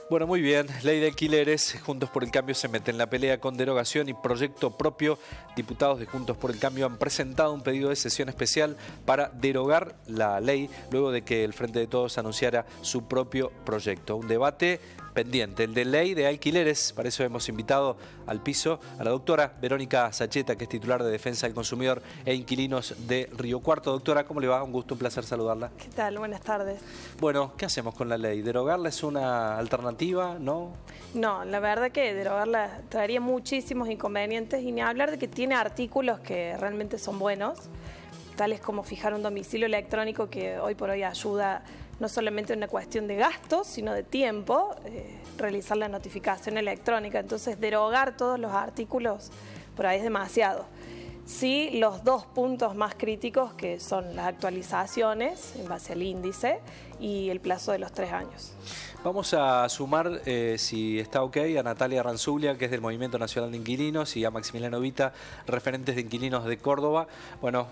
Bueno, muy bien. Ley de alquileres. Juntos por el Cambio se mete en la pelea con derogación y proyecto propio. Diputados de Juntos por el Cambio han presentado un pedido de sesión especial para derogar la ley luego de que el Frente de Todos anunciara su propio proyecto. Un debate pendiente, el de ley de alquileres. Para eso hemos invitado al piso a la doctora Verónica Sacheta, que es titular de Defensa del Consumidor e Inquilinos de Río Cuarto. Doctora, ¿cómo le va? Un gusto, un placer saludarla. ¿Qué tal? Buenas tardes. Bueno, ¿qué hacemos con la ley? ¿Derogarla es una alternativa? ¿No? No, la verdad que derogarla traería muchísimos inconvenientes y ni hablar de que tiene artículos que realmente son buenos, tales como fijar un domicilio electrónico que hoy por hoy ayuda no solamente en una cuestión de gastos, sino de tiempo, realizar la notificación electrónica. Entonces, derogar todos los artículos por ahí es demasiado. Sí, los dos puntos más críticos, que son las actualizaciones en base al índice y el plazo de los 3 años. Vamos a sumar, si está ok, a Natalia Ranzulia, que es del Movimiento Nacional de Inquilinos, y a Maximiliano Vita, referentes de Inquilinos de Córdoba. Bueno,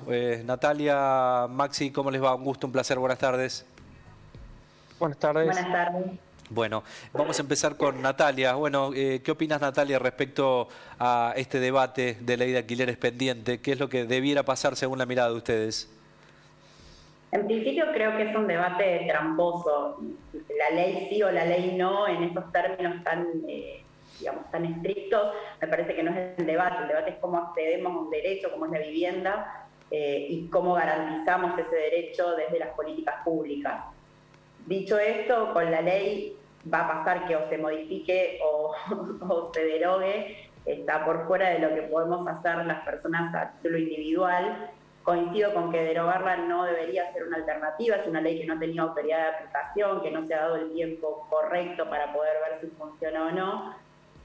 Natalia, Maxi, ¿cómo les va? Un gusto, un placer, buenas tardes. Buenas tardes. Buenas tardes. Bueno, vamos a empezar con Natalia. Bueno, ¿qué opinas, Natalia, respecto a este debate de ley de alquileres pendiente? ¿Qué es lo que debiera pasar según la mirada de ustedes? En principio creo que es un debate tramposo. La ley sí o la ley no, en estos términos tan, tan estrictos, me parece que no es el debate. El debate es cómo accedemos a un derecho, como es la vivienda, y cómo garantizamos ese derecho desde las políticas públicas. Dicho esto, con la ley va a pasar que o se modifique o se derogue, está por fuera de lo que podemos hacer las personas a título individual. Coincido con que derogarla no debería ser una alternativa, es una ley que no tenía autoridad de aplicación, que no se ha dado el tiempo correcto para poder ver si funciona o no.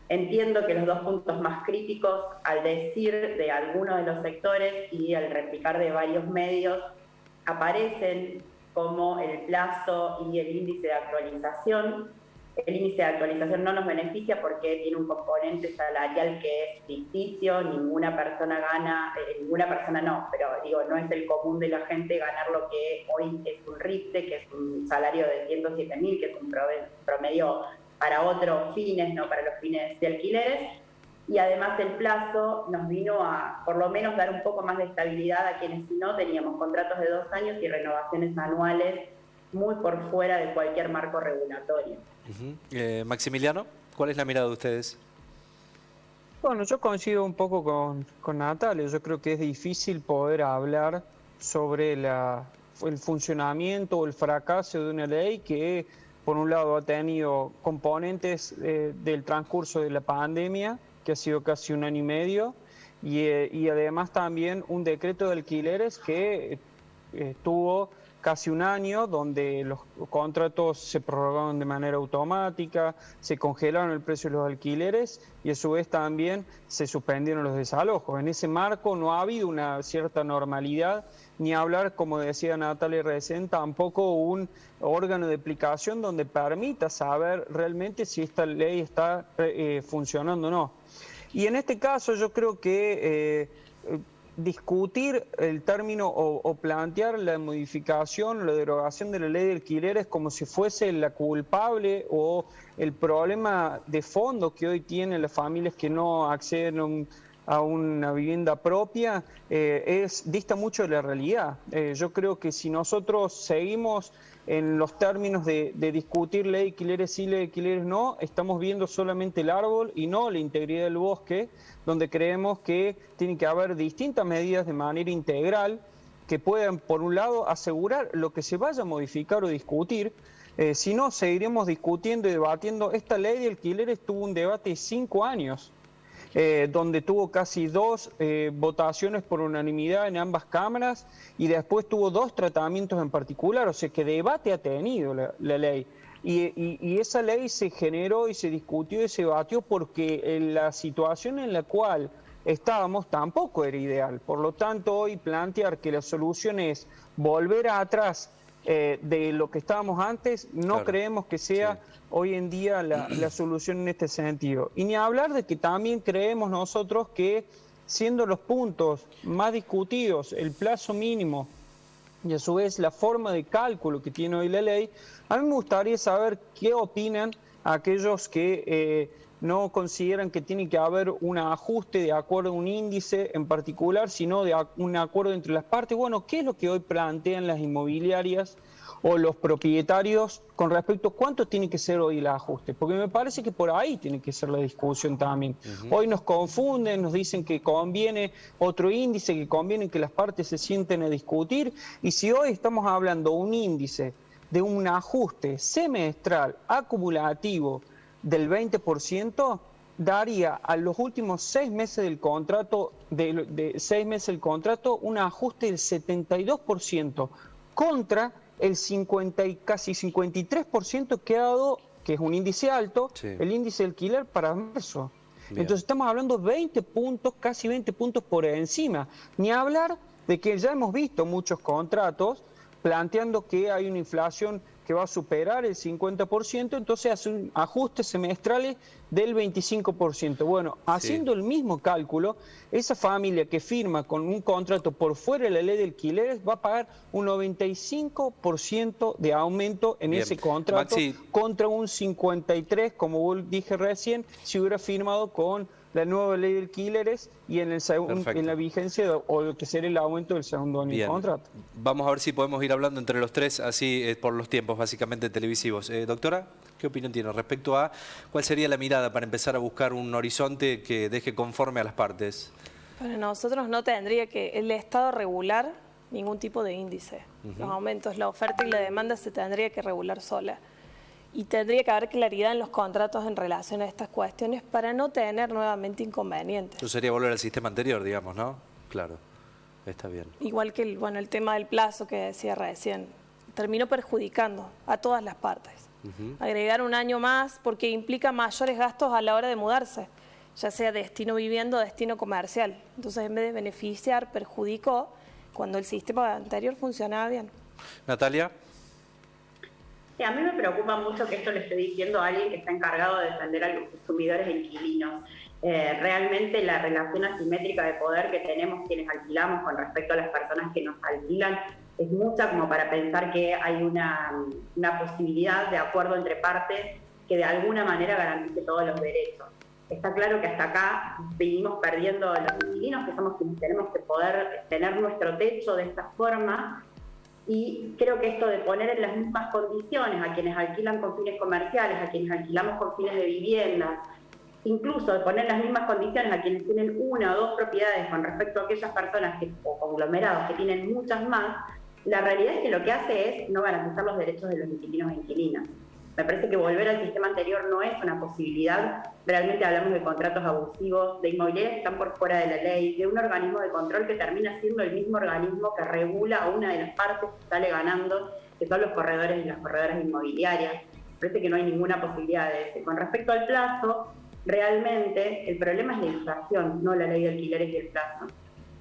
Entiendo que los dos puntos más críticos, al decir de algunos de los sectores y al replicar de varios medios, aparecen como el plazo y el índice de actualización. El índice de actualización no nos beneficia porque tiene un componente salarial que es ficticio, ninguna persona gana, no es el común de la gente ganar lo que hoy es un RIPTE, que es un salario de 107.000, que es un promedio para otros fines, no para los fines de alquileres. Y además el plazo nos vino a, por lo menos, dar un poco más de estabilidad a quienes si no teníamos contratos de 2 años y renovaciones anuales muy por fuera de cualquier marco regulatorio. Maximiliano, ¿cuál es la mirada de ustedes? Bueno, yo coincido un poco con Natalia. Yo creo que es difícil poder hablar sobre el funcionamiento o el fracaso de una ley que, por un lado, ha tenido componentes del transcurso de la pandemia, que ha sido casi 1 año y medio, y además también un decreto de alquileres que tuvo casi 1 año, donde los contratos se prorrogaron de manera automática, se congelaron el precio de los alquileres y a su vez también se suspendieron los desalojos. En ese marco no ha habido una cierta normalidad, ni hablar, como decía Natalia recién, tampoco un órgano de aplicación donde permita saber realmente si esta ley está funcionando o no. Y en este caso yo creo que discutir el término o plantear la modificación, la derogación de la ley de alquileres como si fuese la culpable o el problema de fondo que hoy tienen las familias que no acceden a una vivienda propia, dista mucho de la realidad. Yo creo que si nosotros seguimos en los términos de discutir ley de alquileres sí, ley de alquileres no, estamos viendo solamente el árbol y no la integridad del bosque, donde creemos que tiene que haber distintas medidas de manera integral que puedan, por un lado, asegurar lo que se vaya a modificar o discutir. Si no, seguiremos discutiendo y debatiendo. Esta ley de alquileres tuvo un debate de 5 años, donde tuvo casi 2 votaciones por unanimidad en ambas cámaras y después tuvo 2 tratamientos en particular, o sea que debate ha tenido la ley. Y esa ley se generó y se discutió y se debatió porque la situación en la cual estábamos tampoco era ideal. Por lo tanto, hoy plantear que la solución es volver atrás de lo que estábamos antes, no claro, creemos que sea hoy en día la solución en este sentido. Y ni hablar de que también creemos nosotros que, siendo los puntos más discutidos, el plazo mínimo y a su vez la forma de cálculo que tiene hoy la ley, a mí me gustaría saber qué opinan aquellos que no consideran que tiene que haber un ajuste de acuerdo a un índice en particular, sino de un acuerdo entre las partes. Bueno, ¿qué es lo que hoy plantean las inmobiliarias o los propietarios con respecto a cuánto tiene que ser hoy el ajuste? Porque me parece que por ahí tiene que ser la discusión también. Hoy nos confunden, nos dicen que conviene otro índice, que conviene que las partes se sienten a discutir, y si hoy estamos hablando de un índice de un ajuste semestral acumulativo del 20%, daría a los últimos 6 meses del contrato, de 6 meses del contrato, un ajuste del 72% contra el 50 y casi 53% que ha dado, que es un índice alto, sí, el índice de alquiler para marzo. Bien. Entonces estamos hablando 20 puntos, casi 20 puntos por encima. Ni hablar de que ya hemos visto muchos contratos planteando que hay una inflación que va a superar el 50%, entonces hace un ajuste semestrales del 25%. Bueno, haciendo el mismo cálculo, esa familia que firma con un contrato por fuera de la ley de alquileres va a pagar un 95% de aumento en ese contrato, Maxi, contra un 53%, como dije recién, si hubiera firmado con la nueva ley de alquileres y en la vigencia o lo que sería el aumento del segundo año de contrato. Vamos a ver si podemos ir hablando entre los tres, así por los tiempos básicamente televisivos. Doctora, ¿qué opinión tiene respecto a cuál sería la mirada para empezar a buscar un horizonte que deje conforme a las partes? Para nosotros no tendría que el Estado regular ningún tipo de índice. Los aumentos, la oferta y la demanda se tendría que regular sola. Y tendría que haber claridad en los contratos en relación a estas cuestiones para no tener nuevamente inconvenientes. Eso sería volver al sistema anterior, digamos, ¿no? Claro, está bien. Igual que el tema del plazo que decía recién, terminó perjudicando a todas las partes. Agregar un año más porque implica mayores gastos a la hora de mudarse, ya sea destino vivienda o destino comercial. Entonces, en vez de beneficiar, perjudicó cuando el sistema anterior funcionaba bien. Natalia. Sí, a mí me preocupa mucho que esto le esté diciendo a alguien que está encargado de defender a los consumidores e inquilinos. Realmente la relación asimétrica de poder que tenemos quienes alquilamos con respecto a las personas que nos alquilan es mucha como para pensar que hay una posibilidad de acuerdo entre partes que de alguna manera garantice todos los derechos. Está claro que hasta acá venimos perdiendo a los inquilinos, que somos quienes tenemos que poder tener nuestro techo de esta forma. Y creo que esto de poner en las mismas condiciones a quienes alquilan con fines comerciales, a quienes alquilamos con fines de vivienda, incluso de poner las mismas condiciones a quienes tienen una o dos propiedades con respecto a aquellas personas o conglomerados que tienen muchas más, la realidad es que lo que hace es no garantizar los derechos de los inquilinos e inquilinas. Me parece que volver al sistema anterior no es una posibilidad. Realmente hablamos de contratos abusivos, de inmobiliarias que están por fuera de la ley, de un organismo de control que termina siendo el mismo organismo que regula a una de las partes que sale ganando, que son los corredores y las corredoras inmobiliarias. Me parece que no hay ninguna posibilidad de eso. Con respecto al plazo, realmente el problema es la inflación, no la ley de alquileres y el plazo.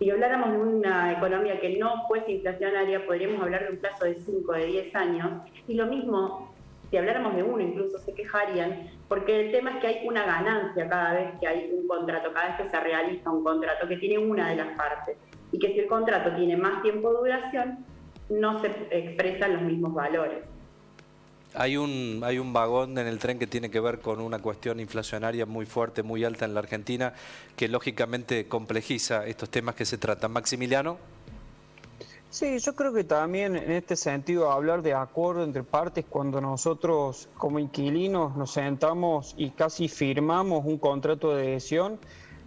Si habláramos de una economía que no fuese inflacionaria, podríamos hablar de un plazo de 5, de 10 años, y lo mismo, si habláramos de uno, incluso se quejarían, porque el tema es que hay una ganancia cada vez que hay un contrato, cada vez que se realiza un contrato que tiene una de las partes, y que si el contrato tiene más tiempo de duración, no se expresan los mismos valores. Hay un vagón en el tren que tiene que ver con una cuestión inflacionaria muy fuerte, muy alta en la Argentina, que lógicamente complejiza estos temas que se tratan. Maximiliano. Sí, yo creo que también en este sentido hablar de acuerdo entre partes cuando nosotros como inquilinos nos sentamos y casi firmamos un contrato de adhesión,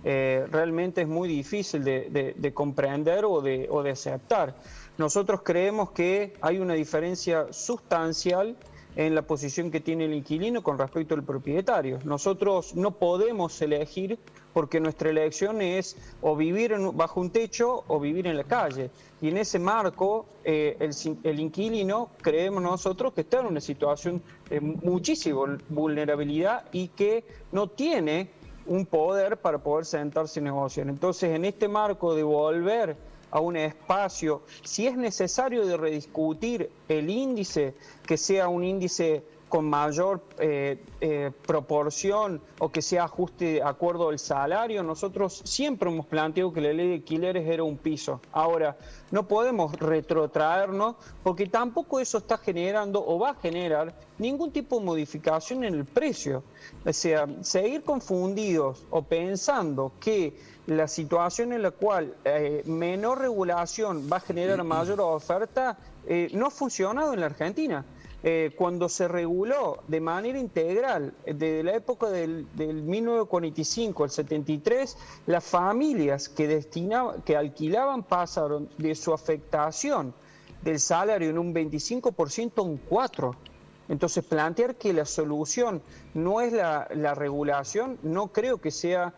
realmente es muy difícil de comprender o de aceptar. Nosotros creemos que hay una diferencia sustancial en la posición que tiene el inquilino con respecto al propietario. Nosotros no podemos elegir porque nuestra elección es o vivir bajo un techo o vivir en la calle. Y en ese marco, el inquilino, creemos nosotros, que está en una situación de muchísima vulnerabilidad y que no tiene un poder para poder sentarse y negociar. Entonces, en este marco de volver a un espacio, si es necesario de rediscutir el índice, que sea un índice con mayor proporción o que se ajuste de acuerdo al salario. Nosotros siempre hemos planteado que la ley de alquileres era un piso. Ahora, no podemos retrotraernos porque tampoco eso está generando o va a generar ningún tipo de modificación en el precio. O sea, seguir confundidos o pensando que la situación en la cual menor regulación va a generar mayor oferta no ha funcionado en la Argentina. Cuando se reguló de manera integral, desde la época del 1945 al 73, las familias que alquilaban pasaron de su afectación del salario en un 25% a un 4%. Entonces, plantear que la solución no es la regulación, no creo que sea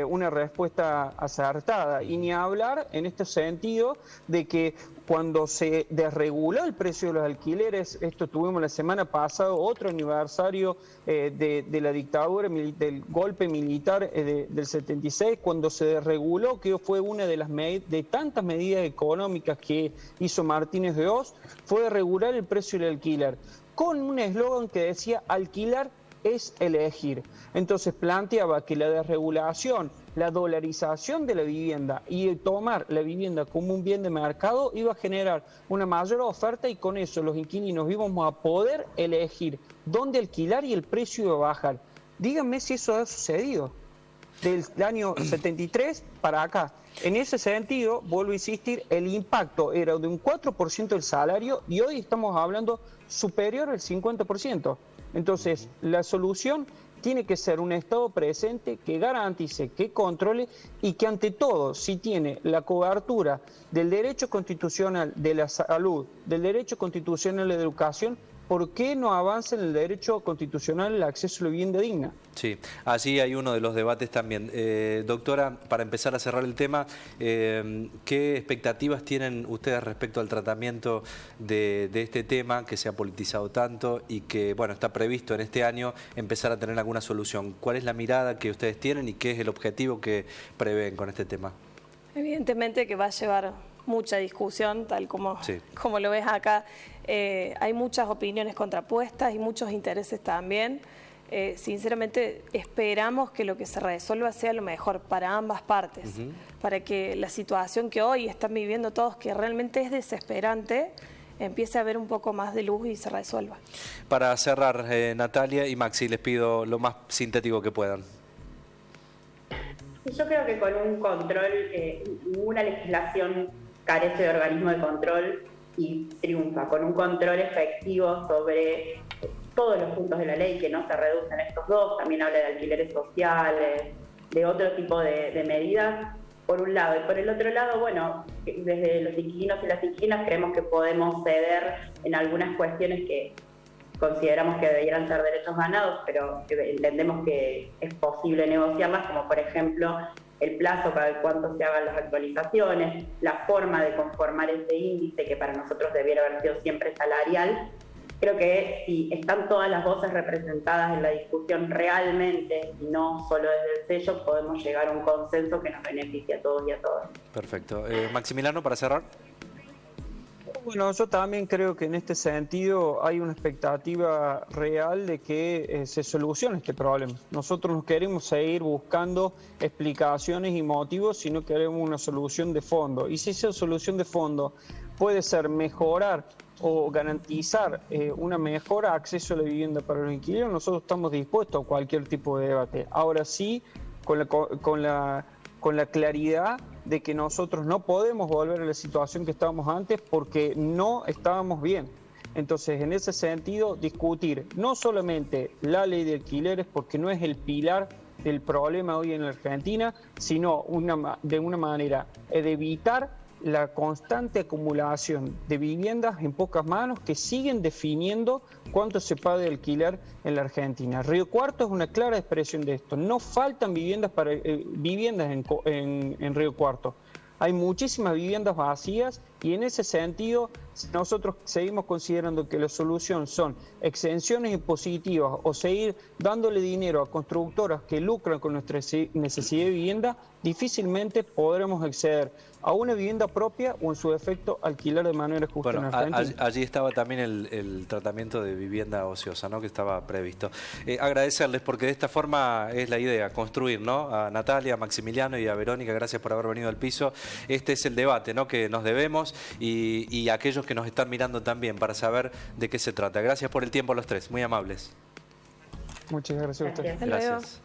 una respuesta acertada. Y ni hablar en este sentido de que cuando se desreguló el precio de los alquileres, esto tuvimos la semana pasada, otro aniversario de la dictadura, del golpe militar del 76, cuando se desreguló, que fue una de tantas medidas económicas que hizo Martínez de Oz, fue regular el precio del alquiler, con un eslogan que decía alquilar es elegir. Entonces planteaba que la desregulación, la dolarización de la vivienda y tomar la vivienda como un bien de mercado iba a generar una mayor oferta y con eso los inquilinos íbamos a poder elegir dónde alquilar y el precio iba a bajar. Díganme si eso ha sucedido del año 73 para acá. En ese sentido, vuelvo a insistir, el impacto era de un 4% del salario y hoy estamos hablando superior al 50%. Entonces, la solución tiene que ser un Estado presente que garantice, que controle y que ante todo, si tiene la cobertura del derecho constitucional de la salud, del derecho constitucional de la educación, ¿por qué no avanza en el derecho constitucional al acceso a la vivienda digna? Sí, allí hay uno de los debates también. Doctora, para empezar a cerrar el tema, ¿qué expectativas tienen ustedes respecto al tratamiento de este tema que se ha politizado tanto y que, bueno, está previsto en este año empezar a tener alguna solución? ¿Cuál es la mirada que ustedes tienen y qué es el objetivo que prevén con este tema? Evidentemente que va a llevar mucha discusión, tal como lo ves acá. Hay muchas opiniones contrapuestas y muchos intereses también. Sinceramente, esperamos que lo que se resuelva sea lo mejor para ambas partes, para que la situación que hoy están viviendo todos, que realmente es desesperante, empiece a haber un poco más de luz y se resuelva. Para cerrar, Natalia y Maxi, les pido lo más sintético que puedan. Yo creo que con un control, ninguna legislación carece de organismo de control y triunfa. Con un control efectivo sobre todos los puntos de la ley, que no se reducen estos dos, también habla de alquileres sociales, de otro tipo de medidas, por un lado. Y por el otro lado, bueno, desde los inquilinos y las inquilinas creemos que podemos ceder en algunas cuestiones que consideramos que debieran ser derechos ganados, pero entendemos que es posible negociarlas, como por ejemplo el plazo para el cuánto se hagan las actualizaciones, la forma de conformar ese índice, que para nosotros debiera haber sido siempre salarial. Creo que si están todas las voces representadas en la discusión realmente, y no solo desde el sello, podemos llegar a un consenso que nos beneficie a todos y a todas. Perfecto. Maximiliano, para cerrar. Bueno, yo también creo que en este sentido hay una expectativa real de que se solucione este problema. Nosotros no queremos seguir buscando explicaciones y motivos, sino queremos una solución de fondo. Y si esa solución de fondo puede ser mejorar o garantizar una mejor acceso a la vivienda para los inquilinos, nosotros estamos dispuestos a cualquier tipo de debate. Ahora sí, con la claridad de que nosotros no podemos volver a la situación que estábamos antes porque no estábamos bien. Entonces, en ese sentido, discutir no solamente la ley de alquileres, porque no es el pilar del problema hoy en la Argentina, sino de una manera de evitar la constante acumulación de viviendas en pocas manos que siguen definiendo cuánto se paga de alquiler en la Argentina. Río Cuarto es una clara expresión de esto. No faltan viviendas en Río Cuarto. Hay muchísimas viviendas vacías Y en ese sentido, si nosotros seguimos considerando que la solución son exenciones impositivas o seguir dándole dinero a constructoras que lucran con nuestra necesidad de vivienda, difícilmente podremos acceder a una vivienda propia o en su defecto alquilar de manera justa en Argentina. Allí estaba también el tratamiento de vivienda ociosa, ¿no?, que estaba previsto. Agradecerles porque de esta forma es la idea, construir, ¿no? A Natalia, a Maximiliano y a Verónica, gracias por haber venido al piso. Este es el debate, ¿no?, que nos debemos y aquellos que nos están mirando también para saber de qué se trata. Gracias por el tiempo a los tres, muy amables. Muchas gracias a ustedes. Hasta luego. Gracias.